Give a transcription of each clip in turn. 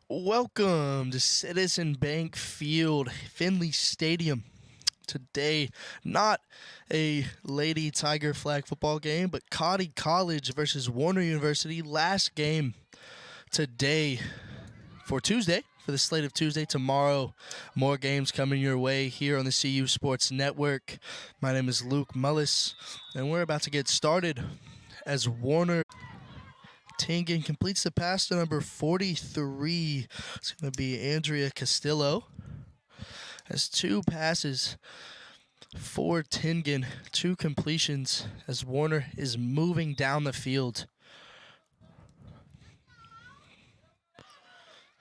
Welcome to Citizen Bank Field, Finley Stadium. Today, not a Lady Tiger flag football game, but Cottey College versus Warner University. Last game today for Tuesday, for the slate of Tuesday. Tomorrow, more games coming your way here on the CU Sports Network. My name is Luke Mullis, and we're about to get started as Warner Tingen completes the pass to number 43. It's going to be Andrea Castillo. Has two passes for Tingen, two completions as Warner is moving down the field.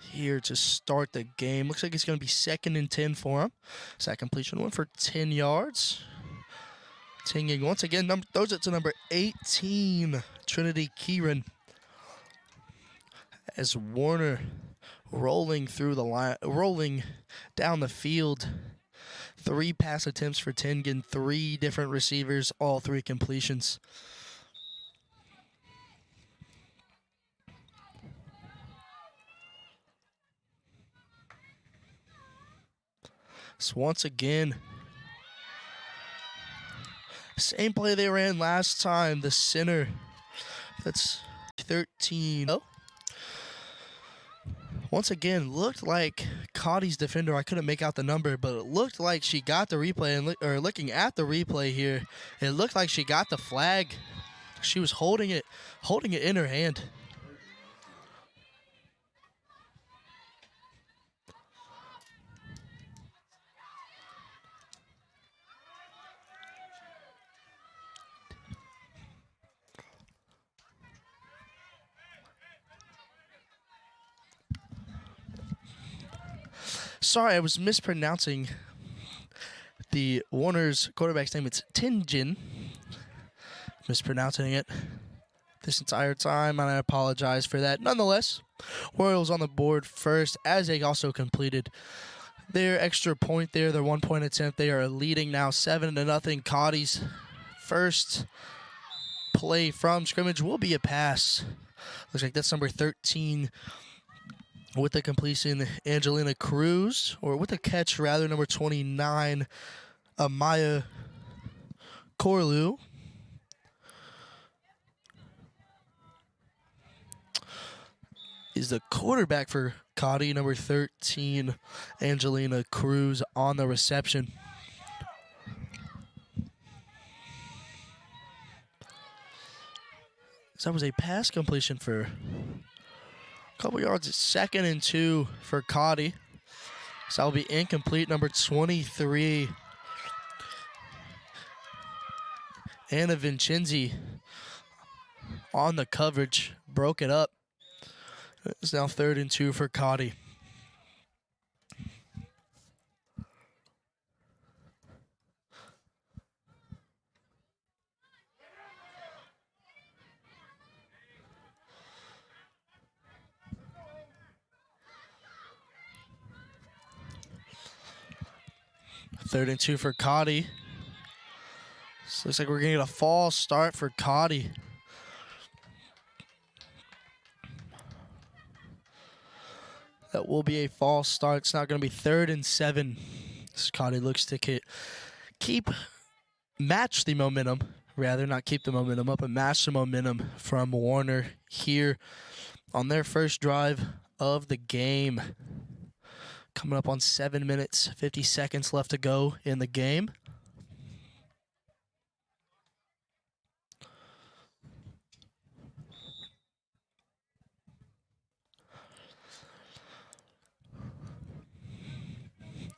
Here to start the game. Looks like it's going to be 2nd and 10 for him. So that completion went for 10 yards. Tingen once again throws it to number 18, Trinity Kieran. As Warner rolling through the line, rolling down the field. 3 pass attempts for Tingen, 3 different receivers, all 3 completions. So once again, same play they ran last time. The center, that's 13. Oh. Once again, looked like Cottey's defender, I couldn't make out the number, but it looked like she got the replay, and looking at the replay here, it looked like she got the flag. She was holding it in her hand. Sorry, I was mispronouncing the Warner's quarterback's name. It's Tingen. Mispronouncing it this entire time, and I apologize for that. Nonetheless, Royals on the board first as they also completed their extra point there, their 1-point attempt. They are leading now 7-0. Cottey's first play from scrimmage will be a pass. Looks like that's number 13. With the completion, Angelina Cruz, or with a catch, rather, number 29, Amaya Corlew. Is the quarterback for Cottey, number 13, Angelina Cruz, on the reception. So that was a pass completion for couple yards. It's 2nd and 2 for Cottey. So that'll be incomplete. Number 23, Anna Vincenzi on the coverage. Broke it up. It's now 3rd and 2 for Cottey. Third and 2 for Cottey. So looks like we're going to get a false start for Cottey. That will be a false start. It's not going to be 3rd and 7. As Cottey looks to match the momentum. Rather, not keep the momentum up, but match the momentum from Warner here on their first drive of the game. Coming up on 7 minutes, 50 seconds left to go in the game.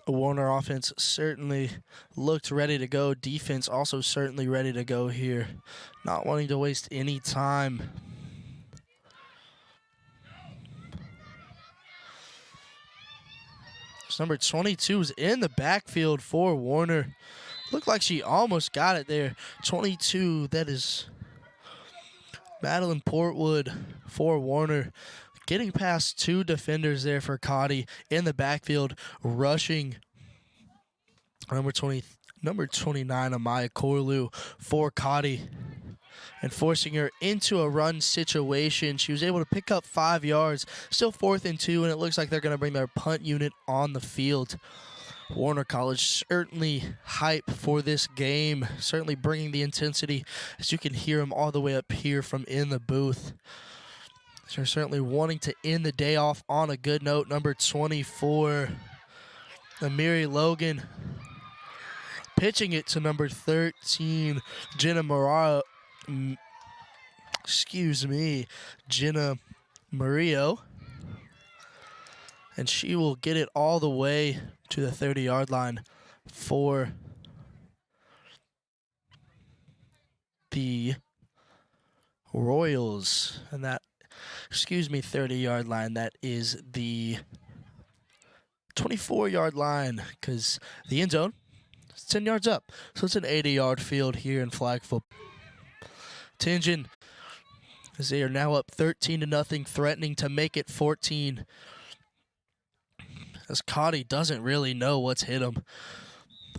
The Warner offense certainly looked ready to go. Defense also certainly ready to go here. Not wanting to waste any time. Number 22 is in the backfield for Warner. Looked like she almost got it there. 22, that is Madeline Portwood for Warner. Getting past 2 defenders there for Cottey in the backfield, rushing number 29, Amaya Corlew for Cottey. and forcing her into a run situation. She was able to pick up 5 yards, still 4th and 2, and it looks like they're going to bring their punt unit on the field. Warner College certainly hype for this game, certainly bringing the intensity, as you can hear them all the way up here from in the booth. They're certainly wanting to end the day off on a good note. Number 24, Amiri Logan, pitching it to number 13, Jenna Mario. And she will get it all the way to the 30-yard line for the Royals. And that, 30-yard line. That is the 24-yard line, because the end zone is 10 yards up. So it's an 80-yard field here in flag football. Tingen, as they are now up 13-0, threatening to make it 14. As Cottey doesn't really know what's hit him.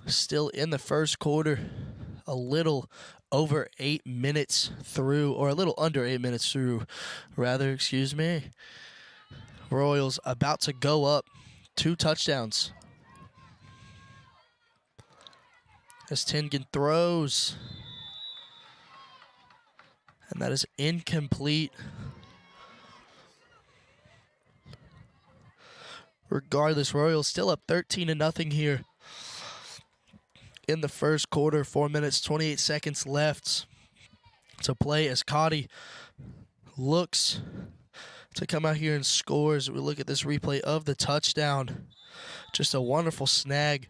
Still in the first quarter, a little over 8 minutes through, or a little under 8 minutes through, rather, Royals about to go up 2 touchdowns. As Tingen throws, and that is incomplete. Regardless, Royals still up 13-0 here in the first quarter. 4 minutes, 28 seconds left to play as Cottey looks to come out here and scores. We look at this replay of the touchdown. Just a wonderful snag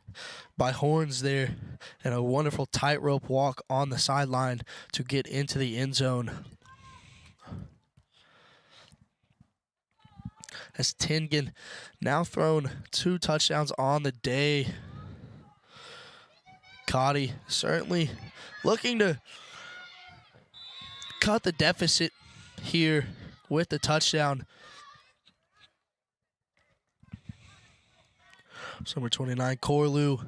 by Horns there, and a wonderful tightrope walk on the sideline to get into the end zone. As Tingen now thrown 2 touchdowns on the day. Cottey certainly looking to cut the deficit here with the touchdown. So number 29, Corlew,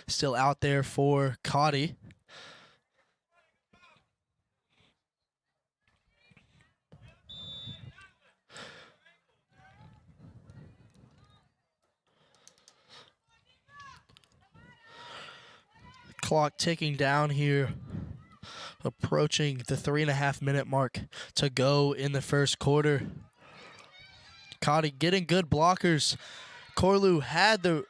still out there for Cottey. Clock ticking down here, approaching the 3.5-minute mark to go in the first quarter. Cottey getting good blockers. Corlew had the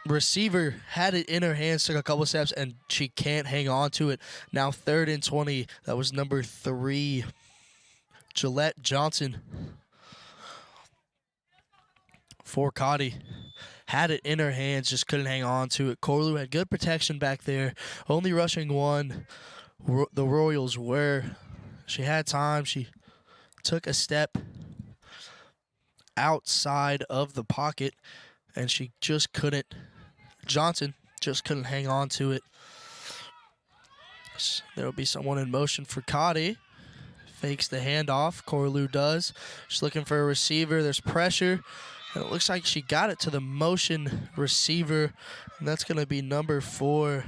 receiver, had it in her hands, took a couple steps, and she can't hang on to it. Now 3rd and 20. That was number 3, Gillette Johnson for Cottey. Had it in her hands, just couldn't hang on to it. Corlew had good protection back there, only rushing 1. The Royals were. She had time. She took a step outside of the pocket, and she just couldn't. Johnson just couldn't hang on to it. There will be someone in motion for Cottey. Fakes the handoff. Corlew does. She's looking for a receiver. There's pressure. And it looks like she got it to the motion receiver. And that's going to be number 4,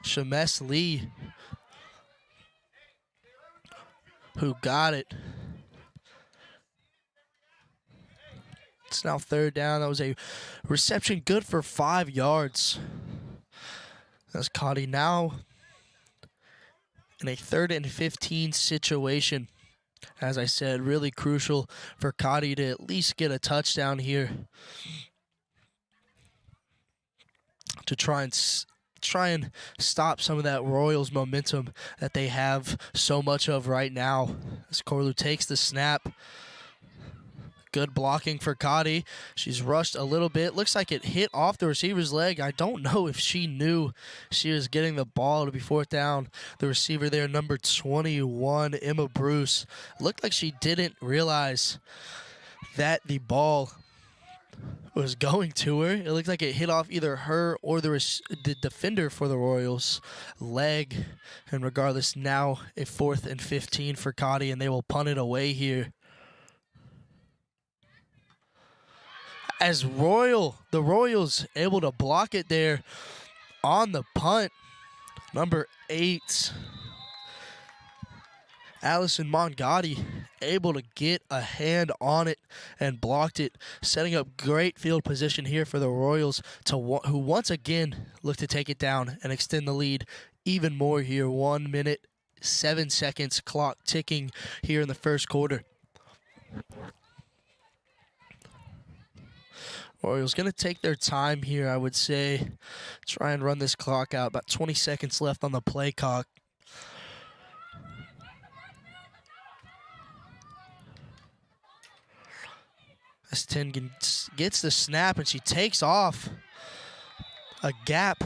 Shames Lee, who got it. It's now 3rd down. That was a reception good for 5 yards. That's Cottey now in a 3rd and 15 situation. As I said, really crucial for Cottey to at least get a touchdown here to try and stop some of that Royals momentum that they have so much of right now. As Corlew takes the snap. Good blocking for Cottey. She's rushed a little bit. Looks like it hit off the receiver's leg. I don't know if she knew she was getting the ball to be 4th down. The receiver there, number 21, Emma Bruce. Looked like she didn't realize that the ball was going to her. It looked like it hit off either her or the defender for the Royals' leg. And regardless, now a 4th and 15 for Cottey, and they will punt it away here. As the Royals able to block it there on the punt. Number 8, Allison Mongotti able to get a hand on it and blocked it, setting up great field position here for the Royals, who once again look to take it down and extend the lead even more here. 1 minute, 7 seconds, clock ticking here in the first quarter. Orioles going to take their time here, I would say. Try and run this clock out. About 20 seconds left on the play clock. As Tengen gets the snap and she takes off. A gap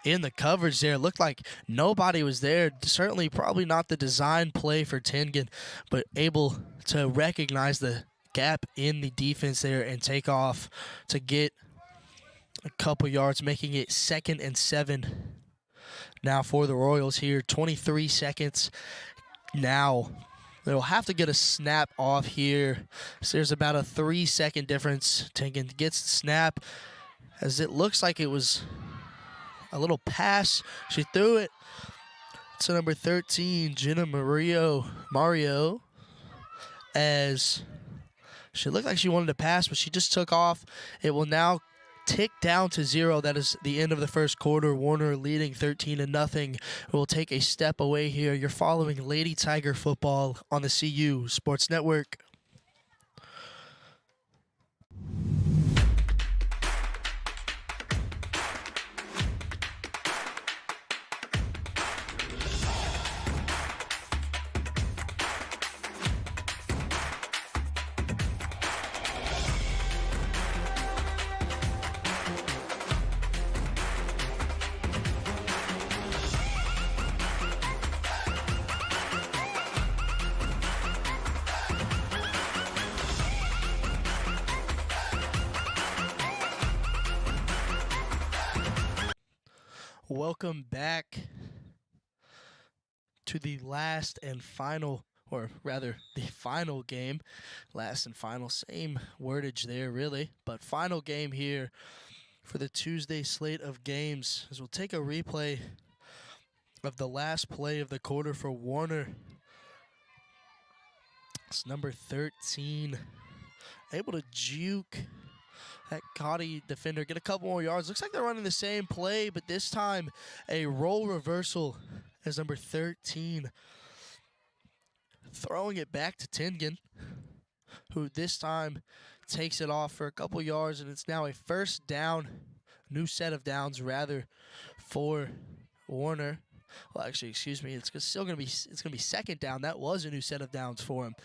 in the coverage there. It looked like nobody was there. Certainly probably not the design play for Tengen, but able to recognize the gap in the defense there and take off to get a couple yards, making it 2nd and 7 now for the Royals here. 23 seconds now. They'll have to get a snap off here. So there's about a 3-second difference. Tengen gets the snap as it looks like it was a little pass. She threw it to number 13, Jenna Mario, as she looked like she wanted to pass, but she just took off. It will now tick down to 0. That is the end of the first quarter. Warner leading 13-0. We'll take a step away here. You're following Lady Tiger football on the CU Sports Network. Welcome back to the last and final, or rather the final game. Last and final, same wordage there really, but final game here for the Tuesday slate of games, as we'll take a replay of the last play of the quarter for Warner. It's number 13, able to juke that Cottey defender, get a couple more yards. Looks like they're running the same play, but this time a role reversal as number 13 throwing it back to Tengen, who this time takes it off for a couple yards, and it's now a first down, new set of downs rather, for Warner. Well, actually, excuse me, it's still gonna be 2nd down. That was a new set of downs for him.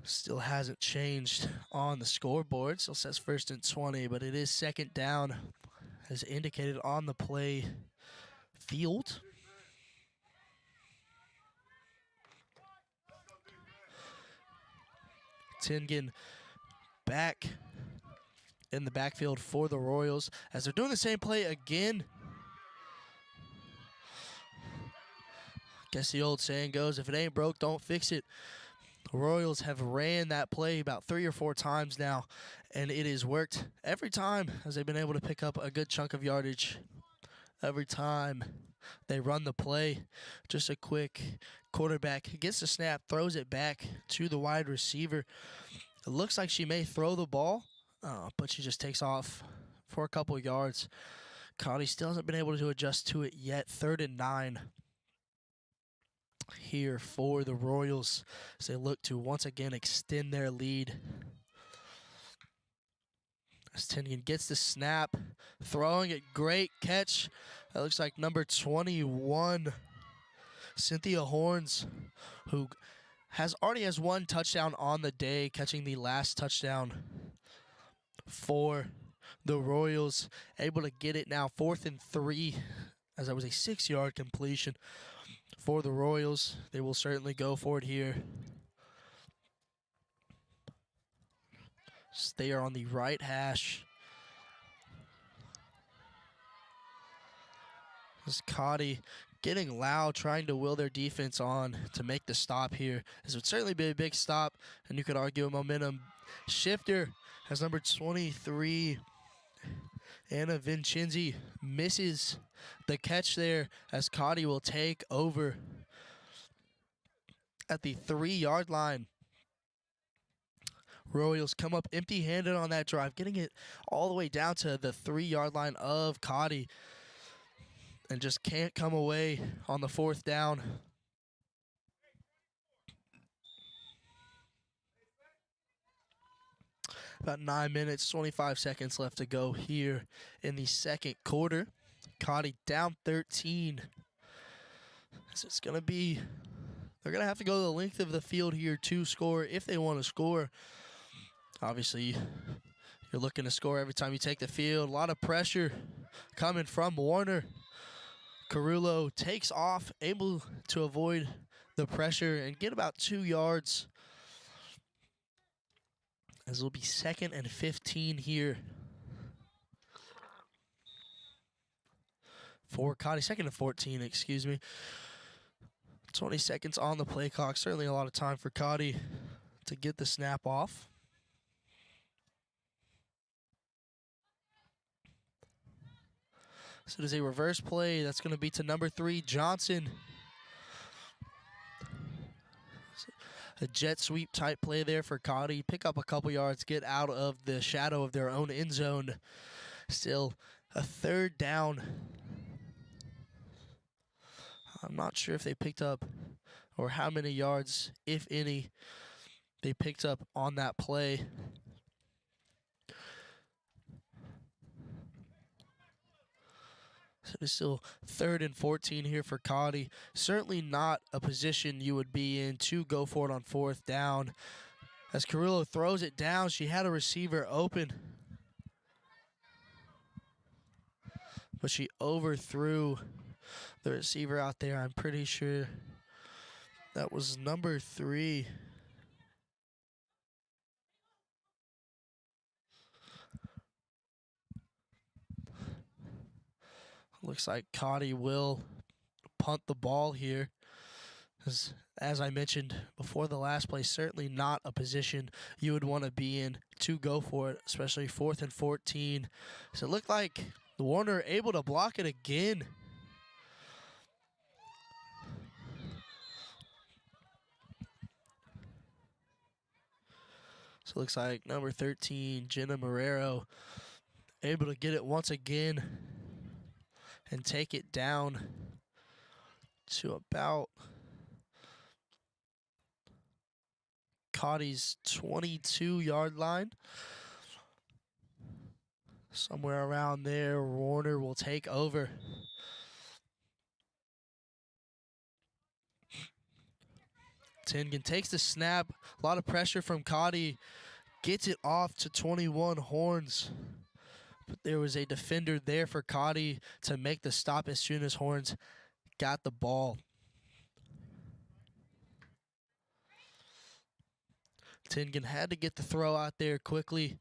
Still hasn't changed on the scoreboard. Still says 1st and 20, but it is 2nd down as indicated on the play field. Tengen back in the backfield for the Royals as they're doing the same play again. Guess the old saying goes, if it ain't broke, don't fix it. The Royals have ran that play about 3 or 4 times now, and it has worked every time as they've been able to pick up a good chunk of yardage. Every time they run the play, just a quick quarterback gets the snap, throws it back to the wide receiver. It looks like she may throw the ball, but she just takes off for a couple of yards. Cottey still hasn't been able to adjust to it yet. 3rd and 9 here for the Royals as they look to once again extend their lead. As Tengen gets the snap, throwing it, great catch. That looks like number 21, Cynthia Horns, who already has 1 touchdown on the day, catching the last touchdown for the Royals. Able to get it now 4th and 3, as that was a 6-yard completion for the Royals. They will certainly go for it here. They are on the right hash. This Cottey getting loud, trying to will their defense on to make the stop here. This would certainly be a big stop, and you could argue a momentum shifter as number 23, Anna Vincenzi, misses the catch there as Cottey will take over at the 3-yard line. Royals come up empty-handed on that drive, getting it all the way down to the 3-yard line of Cottey, and just can't come away on the 4th down. About 9 minutes, 25 seconds left to go here in the second quarter. Cottey down 13. So it's going to be, they're going to have to go the length of the field here to score if they want to score. Obviously, you're looking to score every time you take the field. A lot of pressure coming from Warner. Carullo takes off, able to avoid the pressure and get about 2 yards. As it'll be 2nd and 15 here for Cottey. 2nd and 14, excuse me. 20 seconds on the play clock. Certainly a lot of time for Cottey to get the snap off. So it is a reverse play. That's going to be to number 3, Johnson. A jet sweep type play there for Cottey. Pick up a couple yards, get out of the shadow of their own end zone. Still a 3rd down. I'm not sure if they picked up or how many yards, if any, they picked up on that play. So it's still 3rd and 14 here for Cottey. Certainly not a position you would be in to go for it on 4th down. As Carullo throws it down, she had a receiver open, but she overthrew the receiver out there. I'm pretty sure that was number 3. Looks like Cottey will punt the ball here. As I mentioned before the last play, certainly not a position you would want to be in to go for it, especially 4th and 14. So it looked like Warner able to block it again. So it looks like number 13, Jenna Marrero, able to get it once again and take it down to about Cottey's 22-yard line. Somewhere around there, Warner will take over. Tingen takes the snap. A lot of pressure from Cottey. Gets it off to 21, Horns. But there was a defender there for Cottey to make the stop as soon as Horns got the ball. Tingen had to get the throw out there quickly,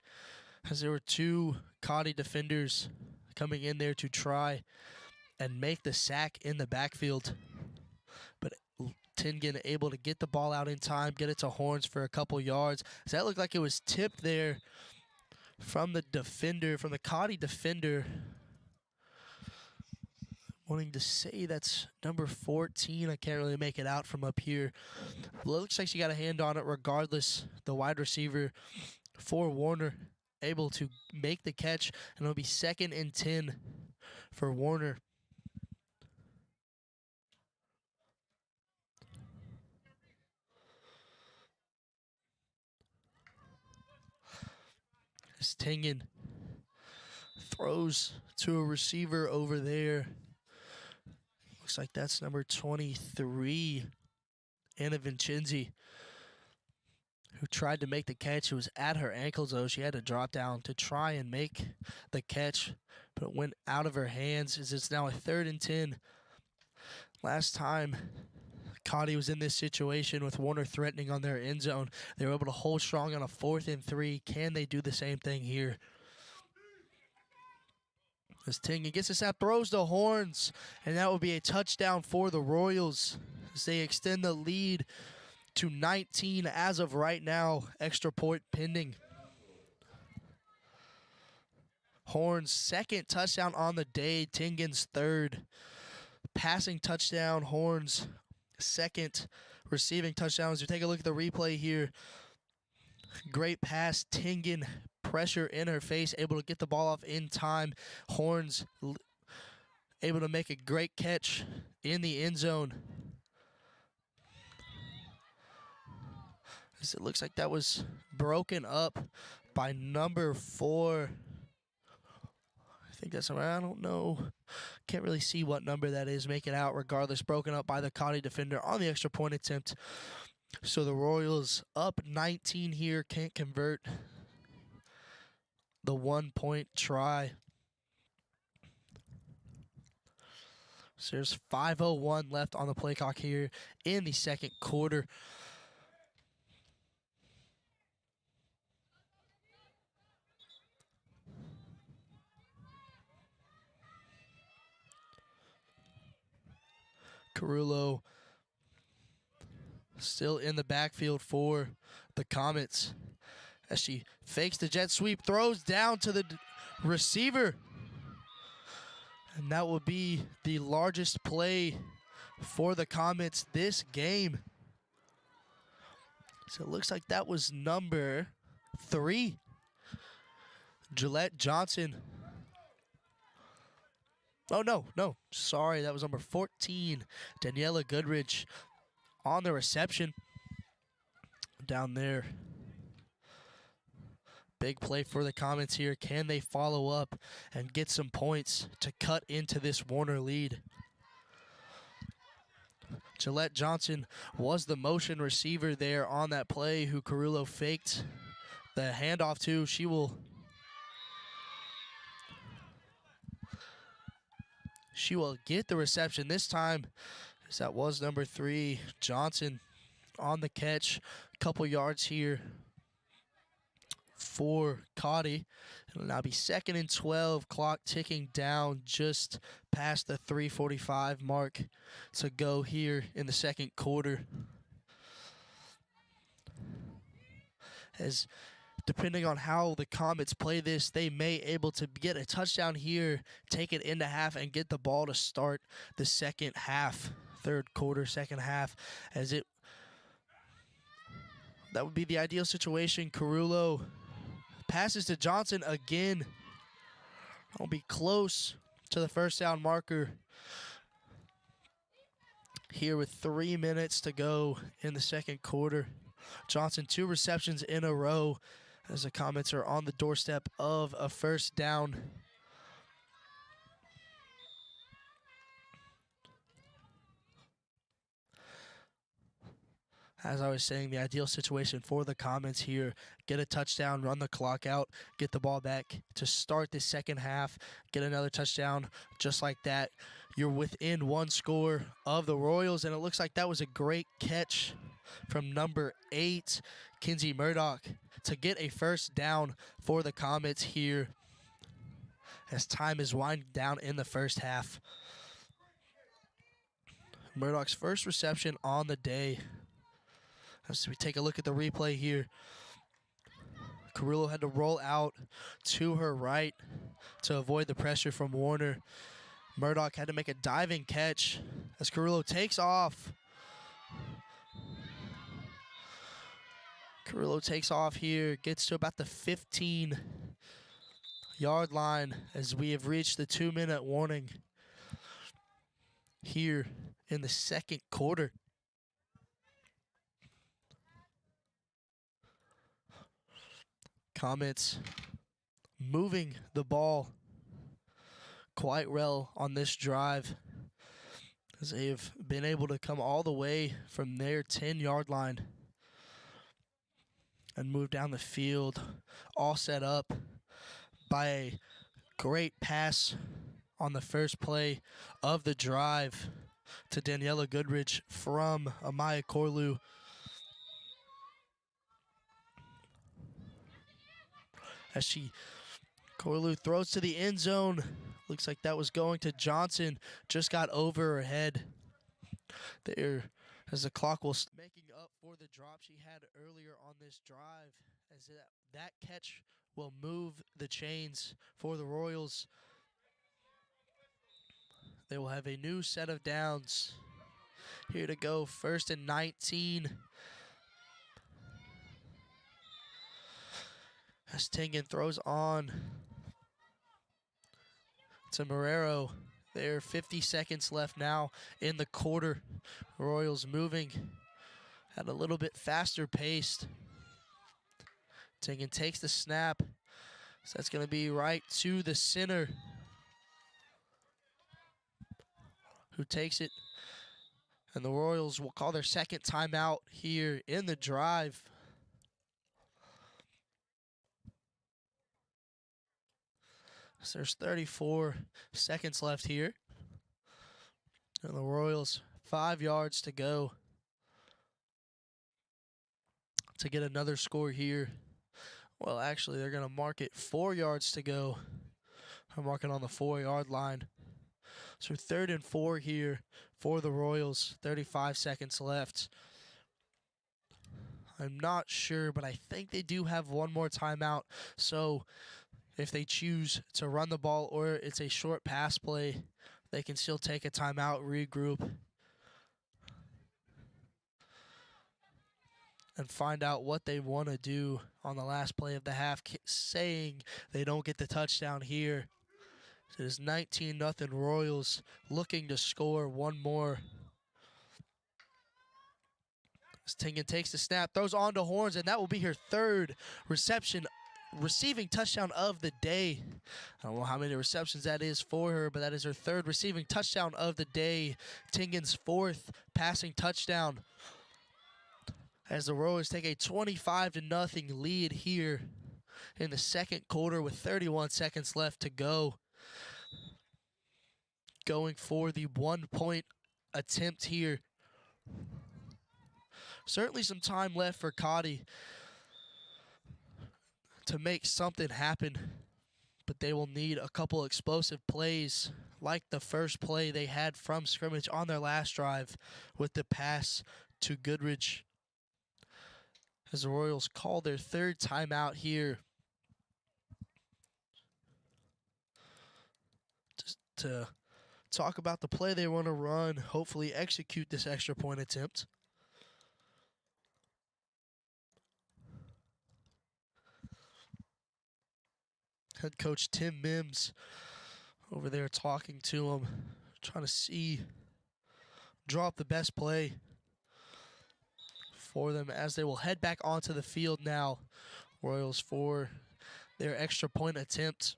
as there were 2 Cottey defenders coming in there to try and make the sack in the backfield. But Tingen able to get the ball out in time, get it to Horns for a couple yards. So that looked like it was tipped there from the defender, from the Cottey defender. Wanting to say that's number 14. I can't really make it out from up here. But it looks like she got a hand on it regardless. The wide receiver for Warner able to make the catch, and it'll be 2nd and 10 for Warner. As Tingen throws to a receiver over there. Looks like that's number 23, Anna Vincenzi, who tried to make the catch. It was at her ankles, though. She had to drop down to try and make the catch, but it went out of her hands as it's now a 3rd and 10. Last time Cottey was in this situation with Warner threatening on their end zone, they were able to hold strong on a 4th and 3. Can they do the same thing here? As Tingen gets the snap, throws the Horns, and that will be a touchdown for the Royals as they extend the lead to 19 as of right now. Extra point pending. Horns' 2nd touchdown on the day, Tingen's 3rd. Passing touchdown, Horns second receiving touchdown. As we take a look at the replay here, great pass, Tingen, pressure in her face, able to get the ball off in time. Horns able to make a great catch in the end zone. As it looks like that was broken up by number 4. I think that's somewhere, I don't know. Can't really see what number that is. Make it out regardless. Broken up by the Cottey defender on the extra point attempt. So the Royals up 19 here. Can't convert the 1-point try. So there's 5:01 left on the play clock here in the second quarter. Carullo still in the backfield for the Comets as she fakes the jet sweep, throws down to the receiver. And that will be the largest play for the Comets this game. So it looks like that was number 3, Gillette Johnson. Oh, no. Sorry, that was number 14, Daniela Goodrich on the reception down there. Big play for the Comets here. Can they follow up and get some points to cut into this Warner lead? Gillette Johnson was the motion receiver there on that play who Carullo faked the handoff to. She will get the reception this time, as that was number 3, Johnson, on the catch. A couple yards here for Cottey. It'll now be 2nd and 12, clock ticking down just past the 3:45 mark to go here in the second quarter. As depending on how the Comets play this, they may able to get a touchdown here, take it into half, and get the ball to start the second half, third quarter, second half, as that would be the ideal situation. Carullo passes to Johnson again. I'll be close to the first down marker here with 3 minutes to go in the second quarter. Johnson, 2 receptions in a row, as the Comets are on the doorstep of a first down. As I was saying, the ideal situation for the Comets here, get a touchdown, run the clock out, get the ball back to start the second half, get another touchdown. Just like that, you're within 1 score of the Royals, and it looks like that was a great catch from number 8, Kinsey Murdoch, to get a first down for the Comets here as time is winding down in the first half. Murdoch's first reception on the day. As we take a look at the replay here, Carullo had to roll out to her right to avoid the pressure from Warner. Murdoch had to make a diving catch as Carullo takes off. Carullo takes off here, gets to about the 15-yard line as we have reached the 2-minute warning here in the second quarter. Comets moving the ball quite well on this drive, as they've been able to come all the way from their 10-yard line and move down the field, all set up by a great pass on the first play of the drive to Daniela Goodrich from Amaya Corlew. As Corlew throws to the end zone. Looks like that was going to Johnson. Just got over her head there as the clock will making up for the drop she had earlier on this drive, as that catch will move the chains for the Royals. They will have a new set of downs here to go. 1st and 19. As Tingen throws on to Marrero. There, 50 seconds left now in the quarter. Royals moving at a little bit faster pace. Tingen takes the snap. So that's going to be right to the center, who takes it. And the Royals will call their second timeout here in the drive. So there's 34 seconds left here. And the Royals, 5 yards to go to get another score here. Well, actually, they're going to mark it 4 yards to go. I'm marking on the 4-yard line. So 3rd and 4 here for the Royals. 35 seconds left. I'm not sure, but I think they do have one more timeout. So if they choose to run the ball or it's a short pass play, they can still take a timeout, regroup, and find out what they want to do on the last play of the half, saying they don't get the touchdown here. So it is 19-0 Royals, looking to score one more. As Tingen takes the snap, throws on to Horns, and that will be her 3rd receiving touchdown of the day. I don't know how many receptions that is for her, but that is her 3rd receiving touchdown of the day. Tingen's 4th passing touchdown, as the Royals take a 25-0 lead here in the second quarter with 31 seconds left to go. Going for the 1-point attempt here. Certainly some time left for Cottey to make something happen, but they will need a couple explosive plays like the first play they had from scrimmage on their last drive with the pass to Goodrich. As the Royals call their 3rd timeout here just to talk about the play they want to run, hopefully execute this extra point attempt. Head coach Tim Mims over there talking to him, trying to draw up the best play for them as they will head back onto the field now. Royals for their extra point attempt.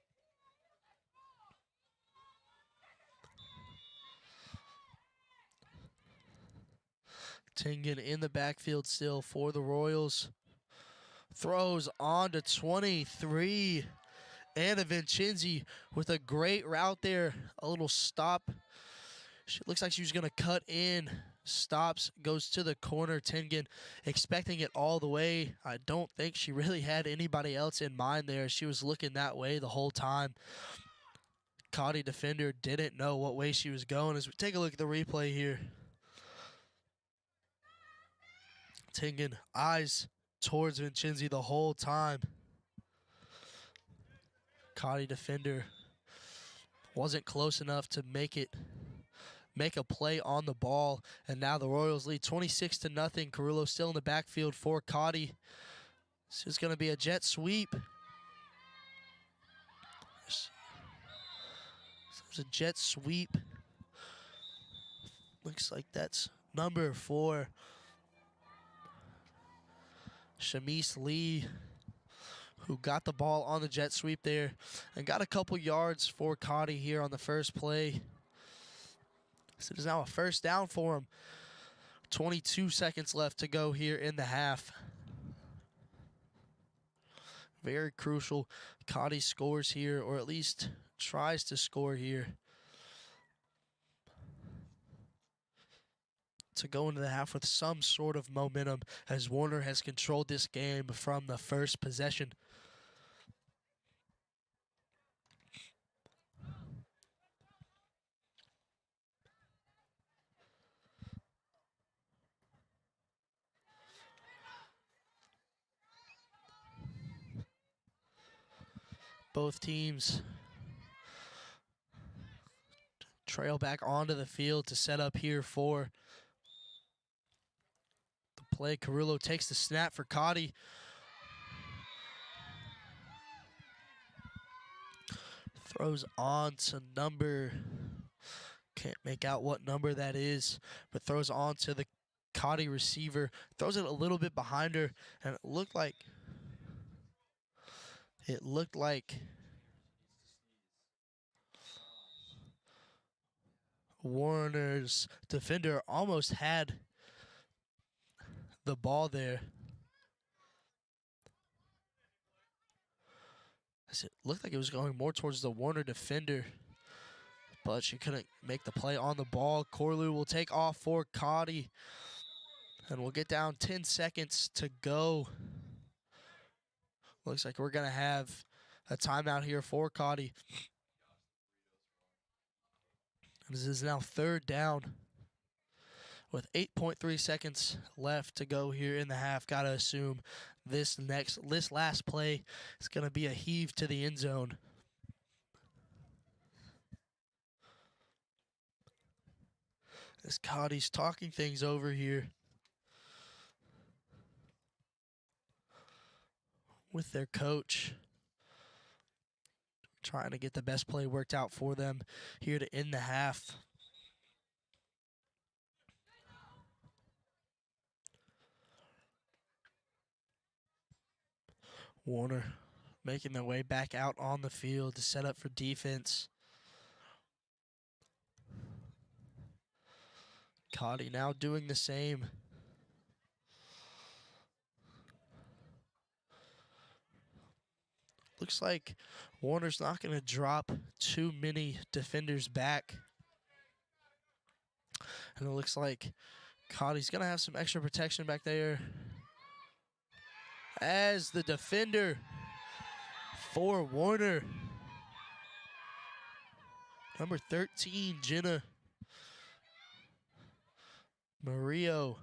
Tingen in the backfield still for the Royals. Throws on to 23. Anna Vincenzi with a great route there. A little stop. She looks like she was going to cut in. Stops, goes to the corner. Tingen expecting it all the way. I don't think she really had anybody else in mind there. She was looking that way the whole time. Cottey defender didn't know what way she was going. As we take a look at the replay here, Tingen eyes towards Vincenzi the whole time. Cottey defender wasn't close enough to make a play on the ball, and now the Royals lead 26-0. Carullo still in the backfield for Cottey. This is going to be a jet sweep. It's a jet sweep. Looks like that's number 4. Shamise Lee, who got the ball on the jet sweep there and got a couple yards for Cottey here on the first play. So it is now a 1st down for him. 22 seconds left to go here in the half. Very crucial. Cottey scores here, or at least tries to score here, to go into the half with some sort of momentum, as Warner has controlled this game from the first possession. Both teams trail back onto the field to set up here for play. Carrillo takes the snap for Cottey. Throws on to number, can't make out what number that is, but throws on to the Cottey receiver. Throws it a little bit behind her, and it looked like Warner's defender almost had the ball there. It looked like it was going more towards the Warner defender, but she couldn't make the play on the ball. Corlew will take off for Cottey, and we'll get down 10 seconds to go. Looks like we're going to have a timeout here for Cottey. This is now 3rd down with 8.3 seconds left to go here in the half. Got to assume this last play is going to be a heave to the end zone. As Cottey's talking things over here with their coach, trying to get the best play worked out for them here to end the half. Warner making their way back out on the field to set up for defense. Cottey now doing the same. Looks like Warner's not going to drop too many defenders back. And it looks like Cottey's going to have some extra protection back there, as the defender for Warner, number 13, Jenna Murillo,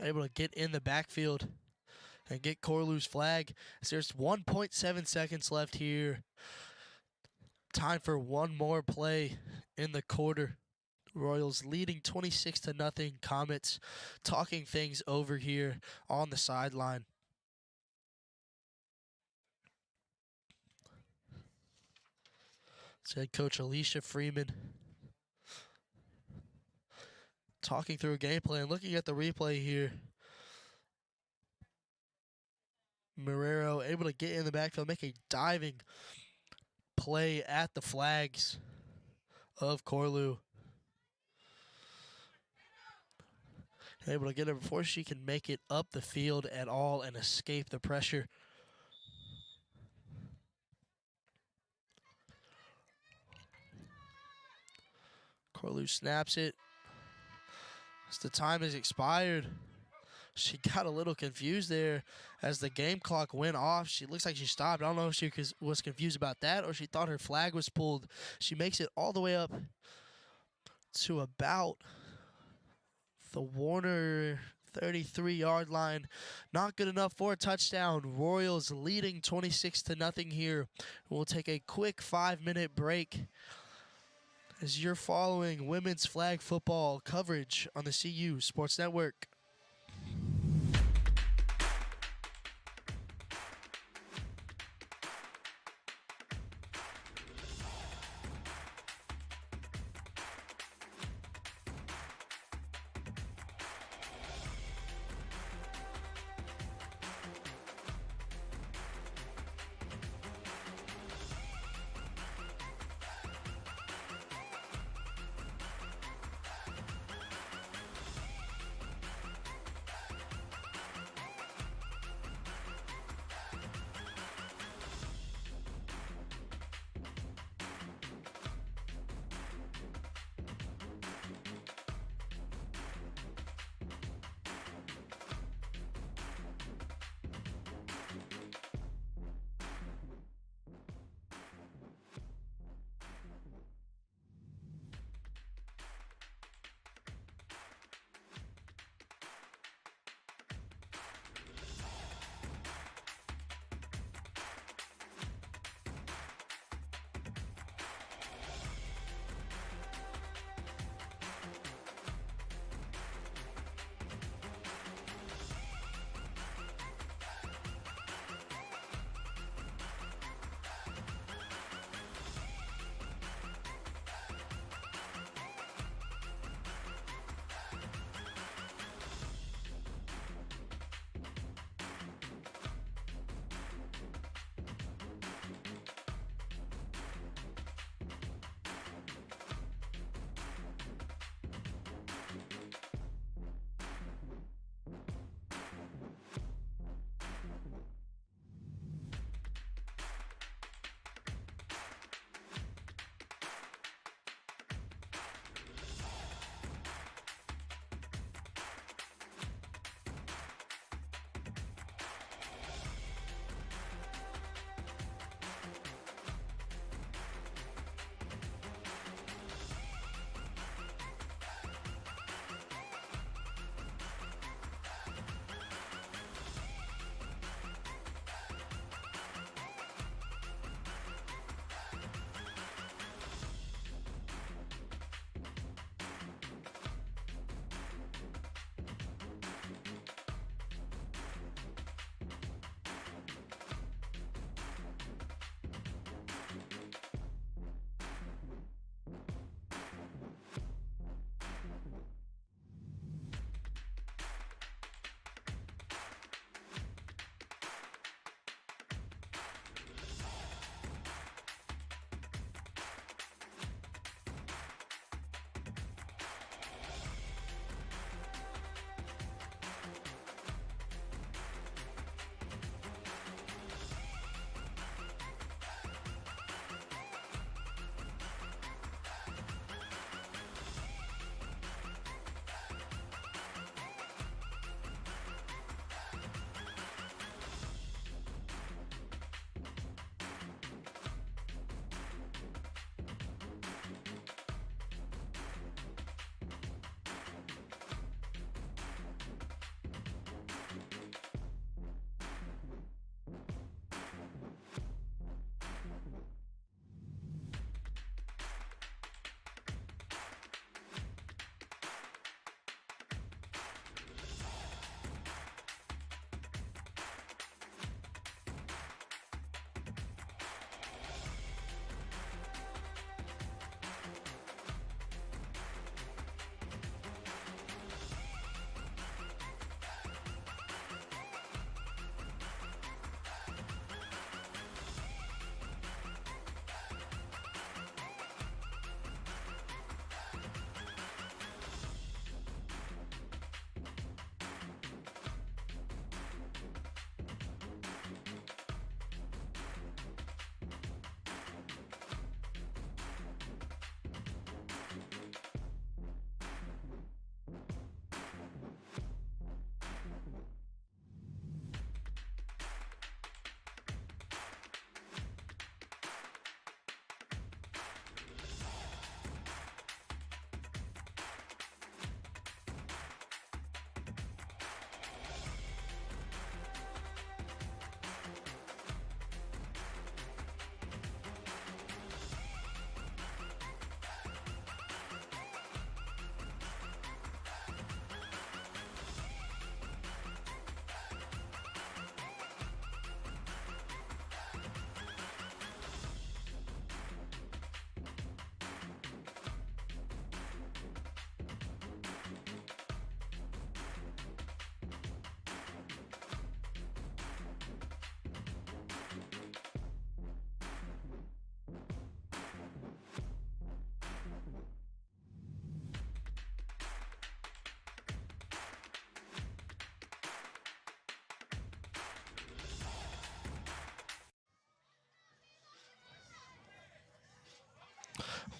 able to get in the backfield and get Corlew's flag. So there's 1.7 seconds left here. Time for one more play in the quarter. Royals leading 26-0. Comets talking things over here on the sideline. It's head coach Alicia Freeman talking through a game plan, looking at the replay here. Marrero able to get in the backfield, make a diving play at the flags of Corlew. Able to get her before she can make it up the field at all and escape the pressure. Corlew snaps it. As the time has expired, she got a little confused there as the game clock went off. She looks like she stopped. I don't know if she was confused about that or she thought her flag was pulled. She makes it all the way up to about the Warner 33-yard line. Not good enough for a touchdown. Royals leading 26-0 here. We'll take a quick 5-minute break as you're following women's flag football coverage on the CU Sports Network.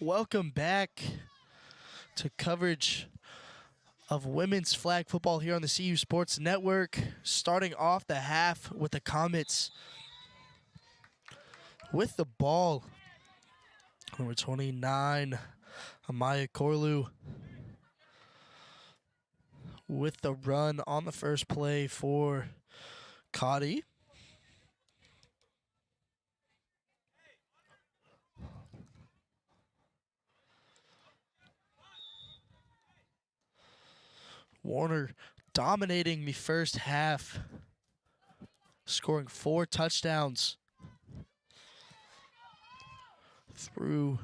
Welcome back to coverage of women's flag football here on the CU Sports Network. Starting off the half with the Comets with the ball. Number 29, Amaya Corlew with the run on the first play for Cottey. Warner dominating the first half, scoring 4 touchdowns through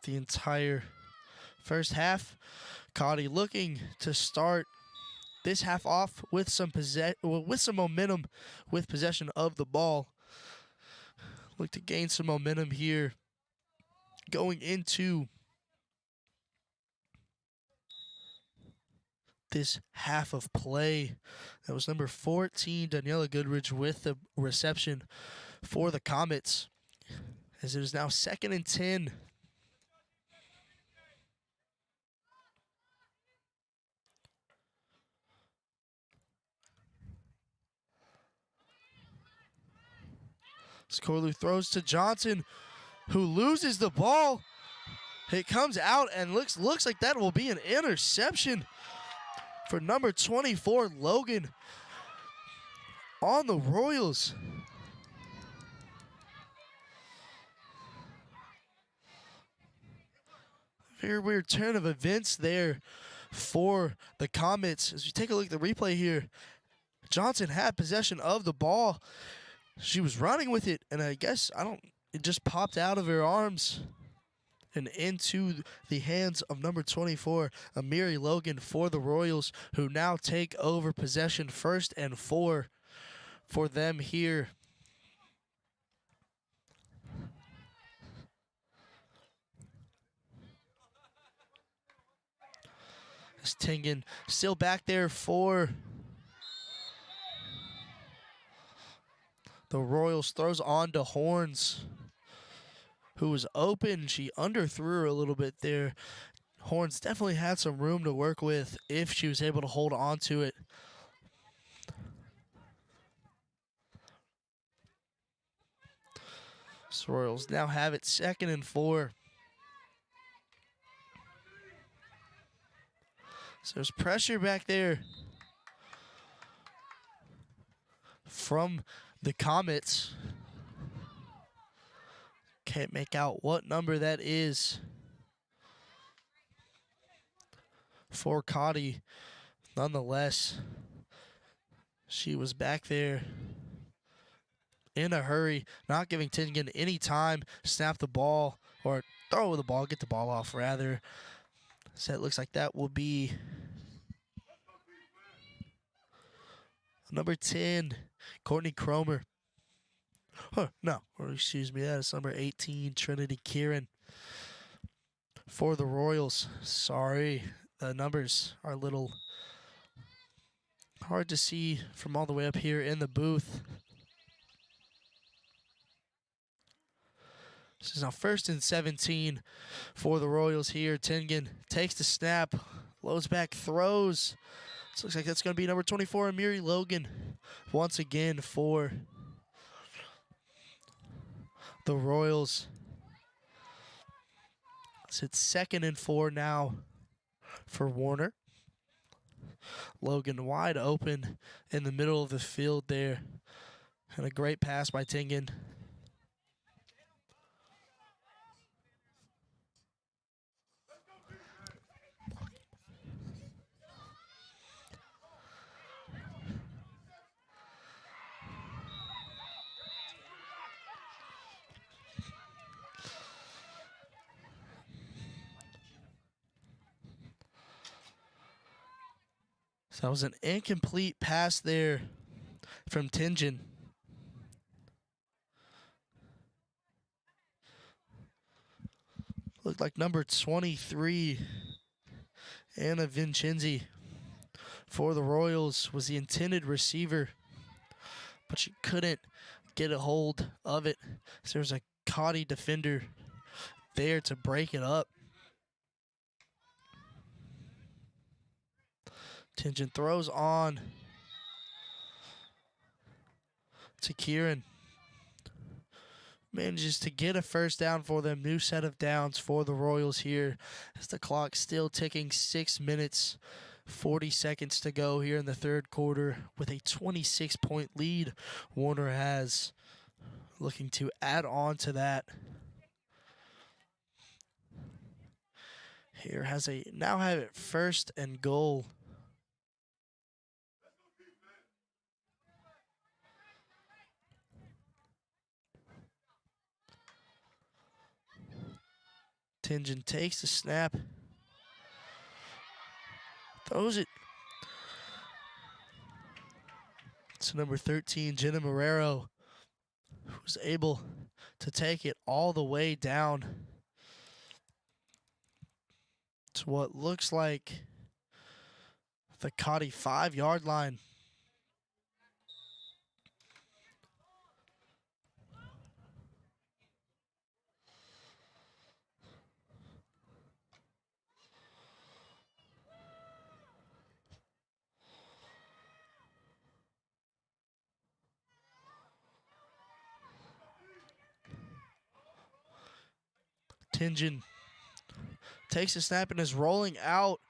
the entire first half. Cottey looking to start this half off with some momentum with possession of the ball. Look to gain some momentum here going into this half of play. That was number 14, Daniela Goodrich, with the reception for the Comets, as it is now 2nd and 10. Corlew throws to Johnson, who loses the ball. It comes out and looks like that will be an interception for number 24, Logan, on the Royals. Very weird turn of events there for the Comets. As you take a look at the replay here, Johnson had possession of the ball. She was running with it, and it just popped out of her arms and into the hands of number 24, Amiri Logan, for the Royals, who now take over possession 1st and 4 for them here. As Tingen still back there for the Royals, throws on to Horns, who was open. She underthrew her a little bit there. Horns definitely had some room to work with if she was able to hold on to it. So Royals now have it 2nd and 4. So there's pressure back there from the Comets. Can't make out what number that is for Cottey. Nonetheless, she was back there in a hurry, not giving Tingen any time to snap the ball or throw the ball, get the ball off rather. So it looks like that will be number 10, Courtney Cromer. That is number 18, Trinity Kieran, for the Royals. Sorry, the numbers are a little hard to see from all the way up here in the booth. This is now 1st and 17 for the Royals here. Tingen takes the snap, loads back, throws. This looks like that's going to be number 24, Amiri Logan, once again for the Royals. So it's 2nd and 4 now for Warner. Logan wide open in the middle of the field there. And a great pass by Tingen. So that was an incomplete pass there from Tingen. Looked like number 23, Anna Vincenzi, for the Royals was the intended receiver, but she couldn't get a hold of it. So there's a Cottey defender there to break it up. Tingen throws on to Kieran. Manages to get a first down for them. New set of downs for the Royals here as the clock still ticking. 6 minutes, 40 seconds to go here in the third quarter with a 26-point lead. Warner has looking to add on to that. Here has a now have it 1st and goal. Tingen takes the snap, throws it to number 13, Jenna Marrero, who's able to take it all the way down to what looks like the Cottey 5-yard line. Tingen takes a snap and is rolling out.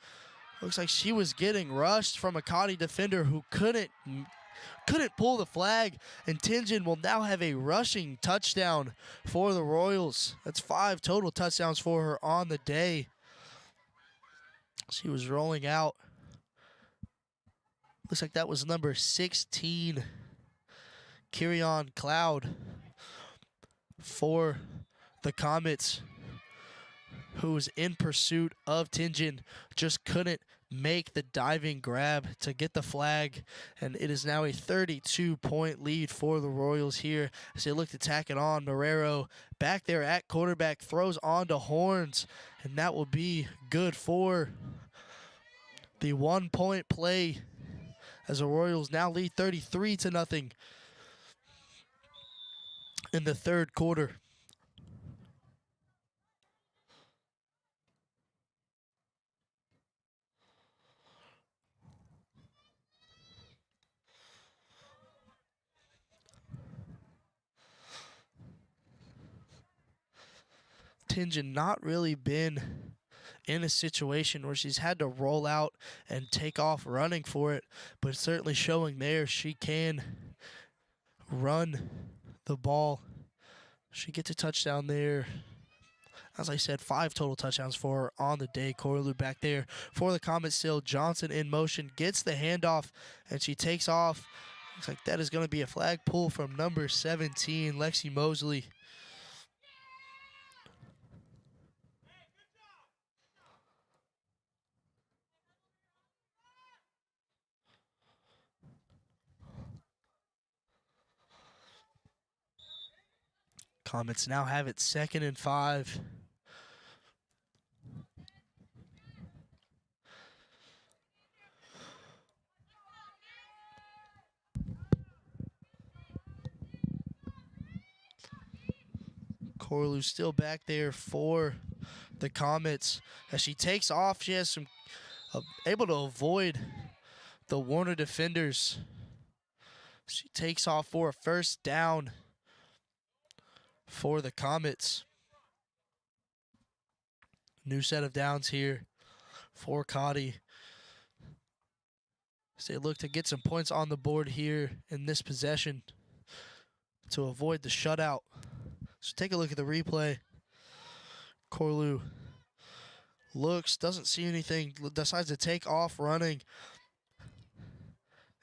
Looks like she was getting rushed from a Cottey defender who couldn't pull the flag, and Tingen will now have a rushing touchdown for the Royals. That's 5 total touchdowns for her on the day. She was rolling out. Looks like that was number 16, Kirion Cloud for the Comets, who was in pursuit of Tingen, just couldn't make the diving grab to get the flag, and it is now a 32-point lead for the Royals here as they look to tack it on. Marrero back there at quarterback throws on to Horns, and that will be good for the 1-point play as the Royals now lead 33-0 in the third quarter. Tingen not really been in a situation where she's had to roll out and take off running for it, but certainly showing there she can run the ball. She gets a touchdown there. As I said, 5 total touchdowns for her on the day. Corlew back there for the Comets still. Johnson in motion, gets the handoff, and she takes off. Looks like that is going to be a flag pull from number 17, Lexi Mosley. Comets now have it 2nd and 5. Corlew still back there for the Comets. As she takes off, she has some able to avoid the Warner defenders. She takes off for a first down for the Comets. New set of downs here for Cottey. So they look to get some points on the board here in this possession to avoid the shutout. So take a look at the replay. Corlew looks, doesn't see anything, decides to take off running,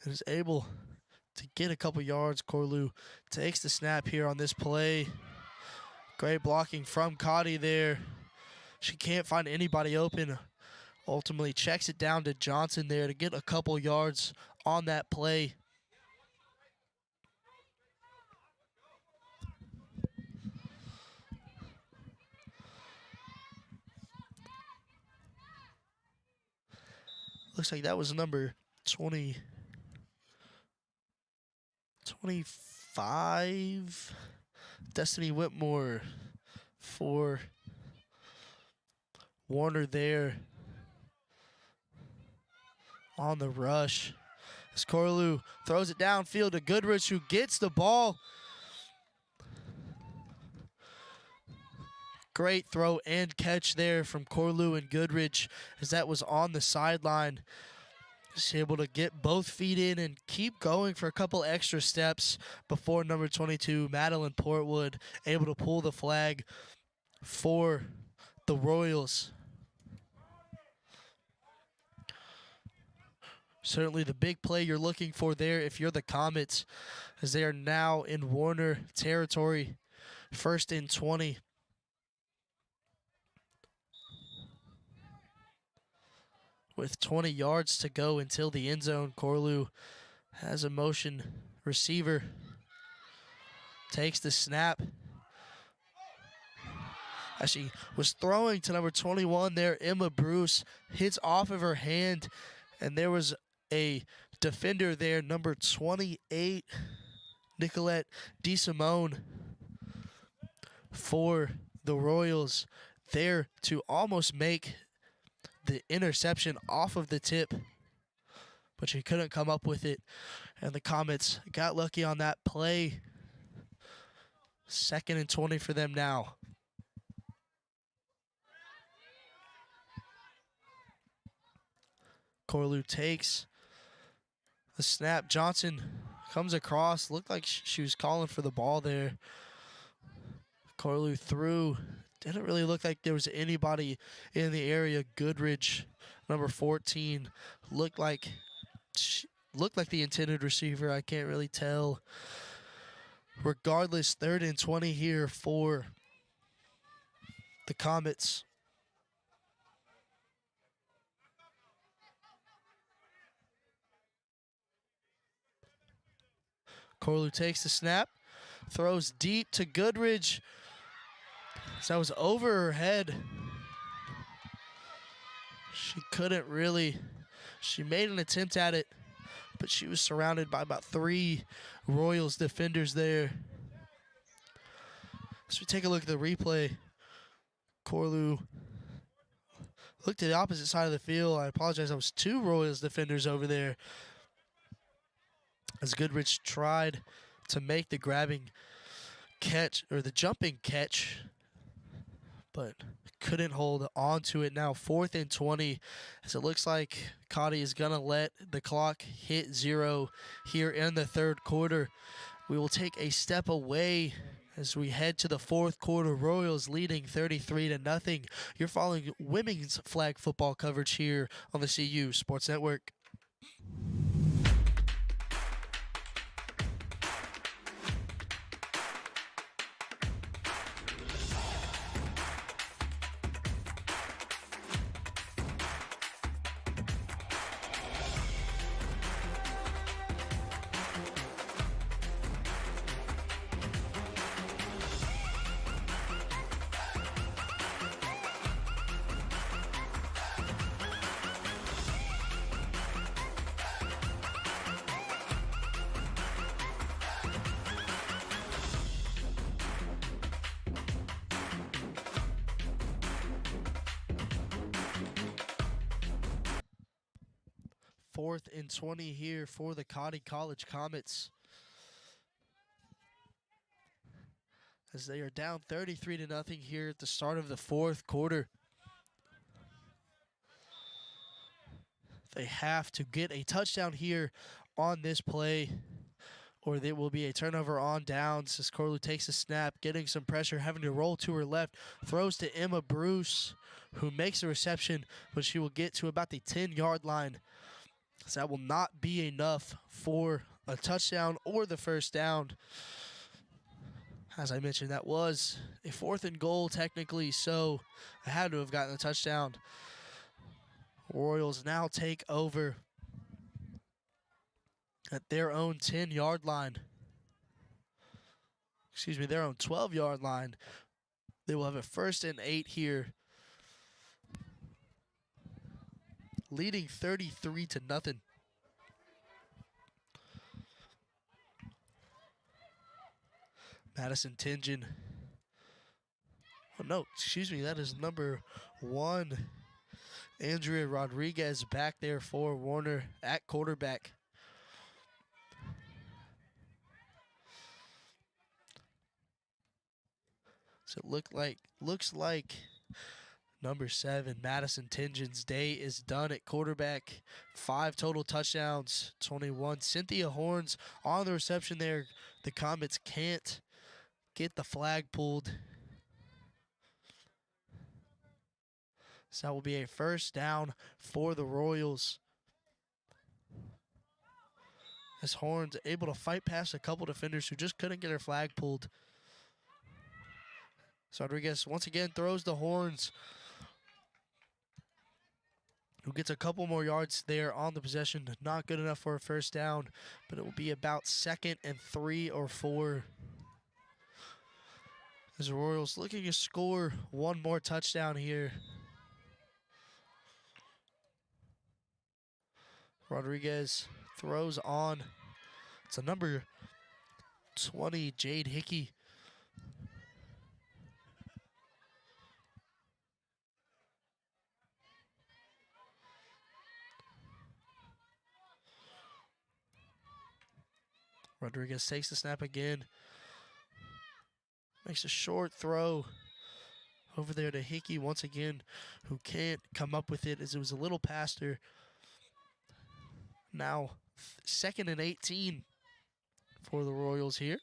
and is able to get a couple yards. Corlew takes the snap here on this play. Great blocking from Cottey there. She can't find anybody open. Ultimately checks it down to Johnson there to get a couple yards on that play. Looks like that was number 25, Destiny Whitmore for Warner there on the rush. As Corlew throws it downfield to Goodrich, who gets the ball. Great throw and catch there from Corlew and Goodrich, as that was on the sideline. Just able to get both feet in and keep going for a couple extra steps before number 22, Madeline Portwood, able to pull the flag for the Royals. Certainly the big play you're looking for there if you're the Comets, as they are now in Warner territory, 1st and 20. With 20 yards to go until the end zone, Corlew has a motion receiver. Takes the snap. As she was throwing to number 21 there, Emma Bruce hits off of her hand, and there was a defender there, number 28, Nicolette DeSimone, for the Royals, there to almost make the interception off of the tip, but she couldn't come up with it, and the Comets got lucky on that play. 2nd and 20 for them now. Corlew takes the snap. Johnson comes across. Looked like she was calling for the ball there. Corlew threw. Didn't really look like there was anybody in the area. Goodrich, number 14, looked like the intended receiver. I can't really tell. Regardless, 3rd and 20 here for the Comets. Corlew takes the snap, throws deep to Goodrich. So that was over her head. She couldn't really, she made an attempt at it, but she was surrounded by about 3 Royals defenders there. As we take a look at the replay, Corlew looked to the opposite side of the field. I apologize, that was 2 Royals defenders over there, as Goodrich tried to make the grabbing catch, or the jumping catch, but couldn't hold on to it. Now 4th and 20, as it looks like Cottey is going to let the clock hit 0 here in the 3rd quarter. We will take a step away as we head to the 4th quarter. Royals leading 33-0. You're following women's flag football coverage here on the CU Sports Network. Fourth and 20 here for the Cottey College Comets, as they are down 33-0 here at the start of the 4th quarter. They have to get a touchdown here on this play, or there will be a turnover on downs, as Corlew takes a snap, getting some pressure, having to roll to her left, throws to Emma Bruce, who makes a reception, but she will get to about the 10-yard line. So that will not be enough for a touchdown or the 1st down. As I mentioned, that was a 4th and goal technically, so I had to have gotten a touchdown. Royals now take over at their own 10-yard line. Excuse me, their own 12-yard line. They will have a 1st and 8 here, leading 33-0. Madison Tingen Oh, no, excuse me. That is number 1. Andrea Rodriguez back there for Warner at quarterback. So it looks like number 7, Madison Tingen's day is done at quarterback. 5 total touchdowns, 21. Cynthia Horns on the reception there. The Comets can't get the flag pulled. So that will be a first down for the Royals. As Horns able to fight past a couple defenders who just couldn't get her flag pulled. So Rodriguez once again throws the Horns, who gets a couple more yards there on the possession. Not good enough for a first down, but it will be about 2nd and 3 or 4. As the Royals looking to score one more touchdown here. Rodriguez throws on to number 20, Jade Hickey. Rodriguez takes the snap again. Makes a short throw over there to Hickey once again, who can't come up with it as it was a little past her. Now 2nd and 18 for the Royals here.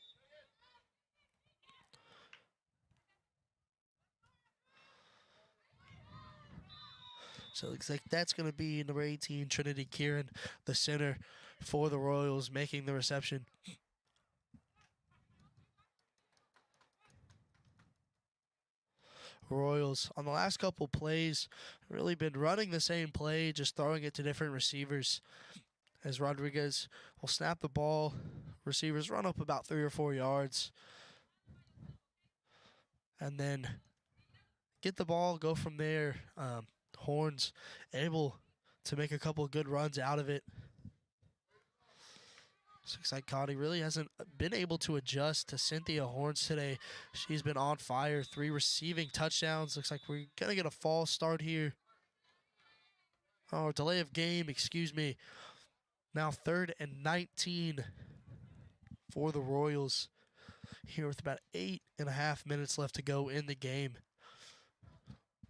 So it looks like that's going to be number 18, Trinity Kieran, the center for the Royals, making the reception. Royals on the last couple plays really been running the same play, just throwing it to different receivers. As Rodriguez will snap the ball, receivers run up about 3 or 4 yards, and then get the ball, go from there. Horns able to make a couple of good runs out of it. Looks like Cottey really hasn't been able to adjust to Cynthia Horns today. She's been on fire. 3 receiving touchdowns. Looks like we're going to get a false start here. Oh, delay of game, excuse me. Now 3rd and 19 for the Royals here with about 8.5 minutes left to go in the game.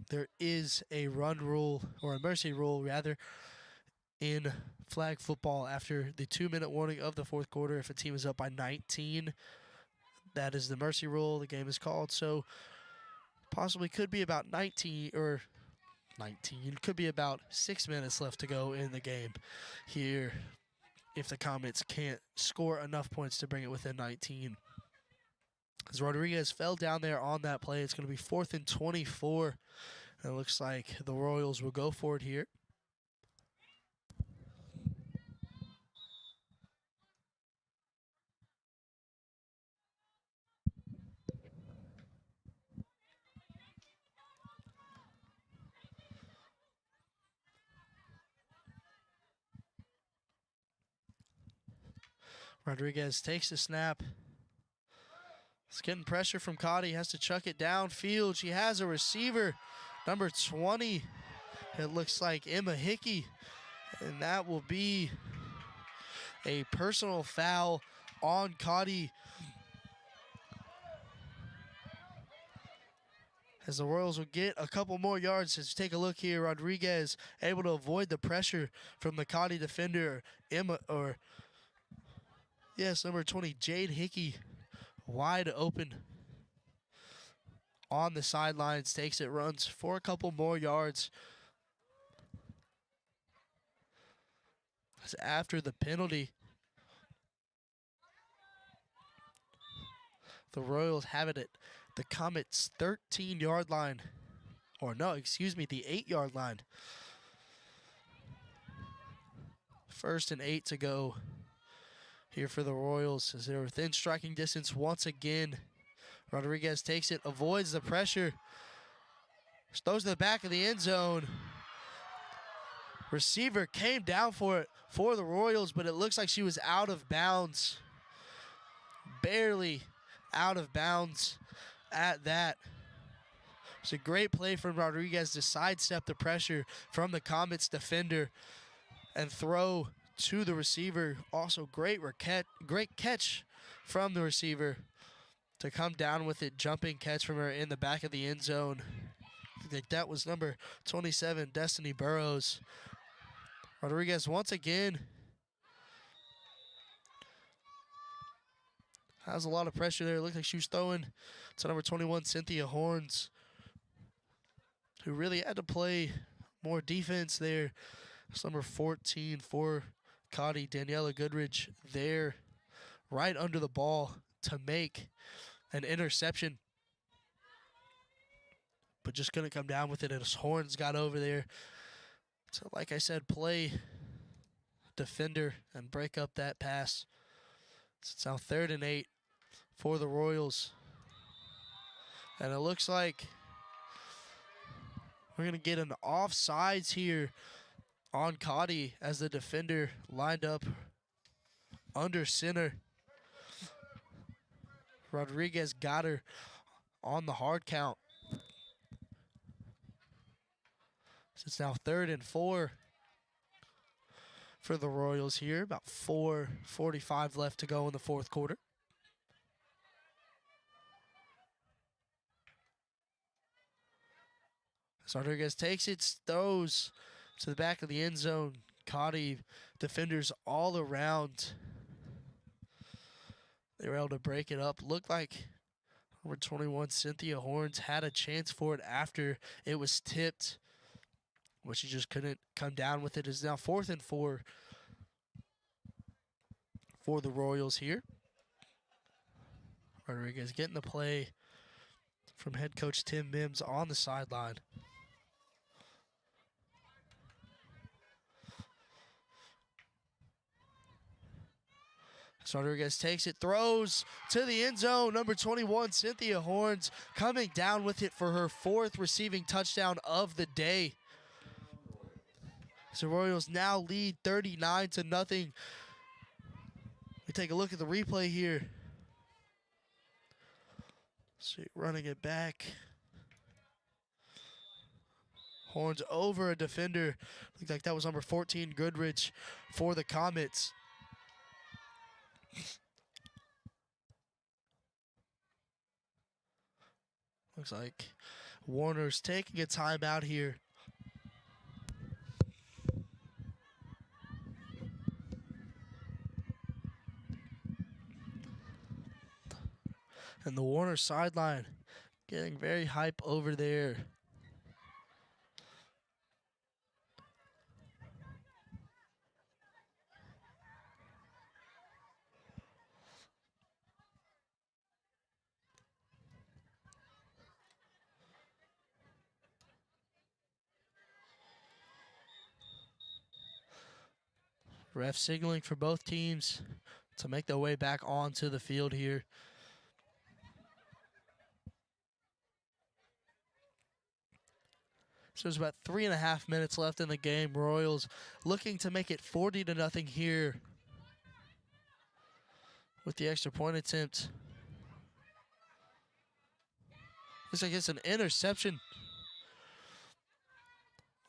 There is a run rule, or a mercy rule rather, in flag football after the 2-minute warning of the 4th quarter. If a team is up by 19, that is the mercy rule. The game is called. So possibly could be about 19, could be about 6 minutes left to go in the game here if the Comets can't score enough points to bring it within 19. As Rodriguez fell down there on that play, it's going to be 4th and 24. And it looks like the Royals will go for it here. Rodriguez takes the snap. It's getting pressure from Cottey. Has to chuck it downfield. She has a receiver, number 20. It looks like Emma Hickey. And that will be a personal foul on Cottey. As the Royals will get a couple more yards. Let's take a look here. Rodriguez able to avoid the pressure from the Cottey defender, number 20, Jade Hickey, wide open on the sidelines, takes it, runs for a couple more yards. As after the penalty, the Royals have it at the Comets' 13-yard line. Or no, excuse me, the 8-yard line. 1st and 8 to go here for the Royals as they're within striking distance once again. Rodriguez takes it, avoids the pressure, throws to the back of the end zone. Receiver came down for it for the Royals, but it looks like she was out of bounds. Barely out of bounds at that. It's a great play from Rodriguez to sidestep the pressure from the Comets defender and throw to the receiver. Also great catch from the receiver to come down with it. Jumping catch from her in the back of the end zone. I think that was number 27, Destiny Burrows. Rodriguez once again has a lot of pressure there. It looked like she was throwing to number 21, Cynthia Horns, who really had to play more defense there. It's number 14 for Cottey, Daniela Goodrich, there right under the ball to make an interception. But just couldn't come down with it as Horns got over there. So like I said, play defender and break up that pass. So it's now 3rd and 8 for the Royals. And it looks like we're going to get an offsides here on Cottey as the defender lined up under center. Rodriguez got her on the hard count. So it's now 3rd and 4 for the Royals here. About 4:45 left to go in the 4th quarter. So Rodriguez takes it, throws to the back of the end zone. Cottey defenders all around. They were able to break it up. Looked like number 21, Cynthia Horns, had a chance for it after it was tipped, but she just couldn't come down with it. It's now 4th and 4 for the Royals here. Rodriguez getting the play from head coach Tim Mims on the sideline. So Rodriguez takes it, throws to the end zone. Number 21, Cynthia Horns, coming down with it for her 4th receiving touchdown of the day. So Royals now lead 39-0. We take a look at the replay here. See, running it back. Horns over a defender. Looked like that was number 14, Goodrich, for the Comets. Looks like Warner's taking a timeout here. And the Warner sideline getting very hype over there. Ref signaling for both teams to make their way back onto the field here. So there's about 3.5 minutes left in the game. Royals looking to make it 40-0 here with the extra point attempt. Looks like it's an interception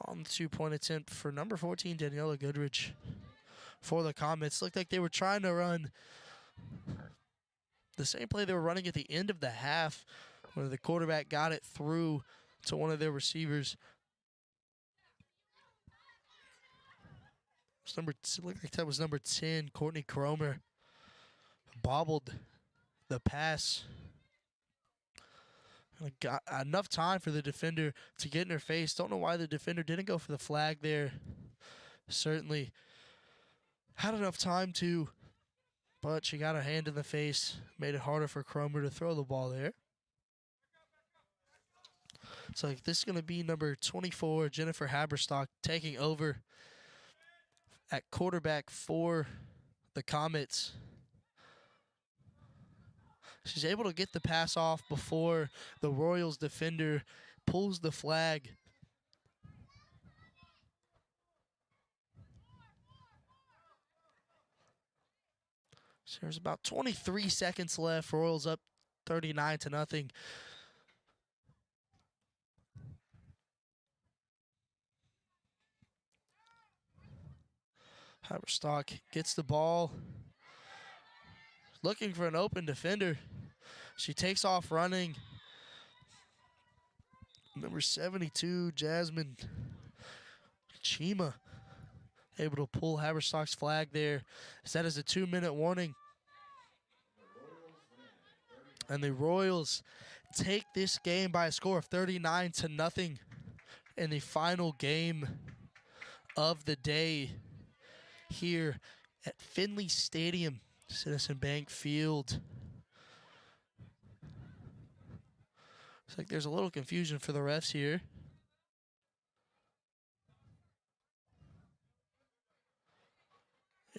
on the 2-point attempt for number 14, Daniela Goodrich, for the Comets. Looked like they were trying to run the same play they were running at the end of the half, where the quarterback got it through to one of their receivers. It looked like that was number 10, Courtney Cromer. Bobbled the pass. Got enough time for the defender to get in her face. Don't know why the defender didn't go for the flag there. Certainly had enough time to, but she got her hand in the face. Made it harder for Cromer to throw the ball there. So this is going to be number 24, Jennifer Haberstock, taking over at quarterback for the Comets. She's able to get the pass off before the Royals defender pulls the flag. So there's about 23 seconds left. Royals up 39-0. Haverstock gets the ball, looking for an open defender. She takes off running. Number 72, Jasmine Chima, able to pull Haverstock's flag there. Set as a 2-minute warning. And the Royals take this game by a score of 39-0 in the final game of the day here at Finley Stadium, Citizen Bank Field. Looks like there's a little confusion for the refs here.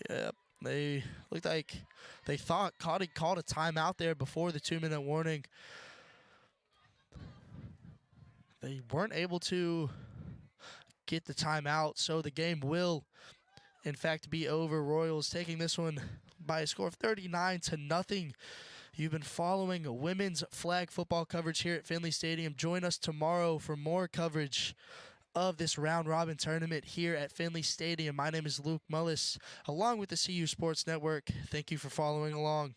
Yep, they looked like they thought Cottey called a timeout there before the 2-minute warning. They weren't able to get the timeout, so the game will, in fact, be over. Royals taking this one by a score of 39-0. You've been following women's flag football coverage here at Finley Stadium. Join us tomorrow for more coverage of this round-robin tournament here at Finley Stadium. My name is Luke Mullis, along with the CU Sports Network. Thank you for following along.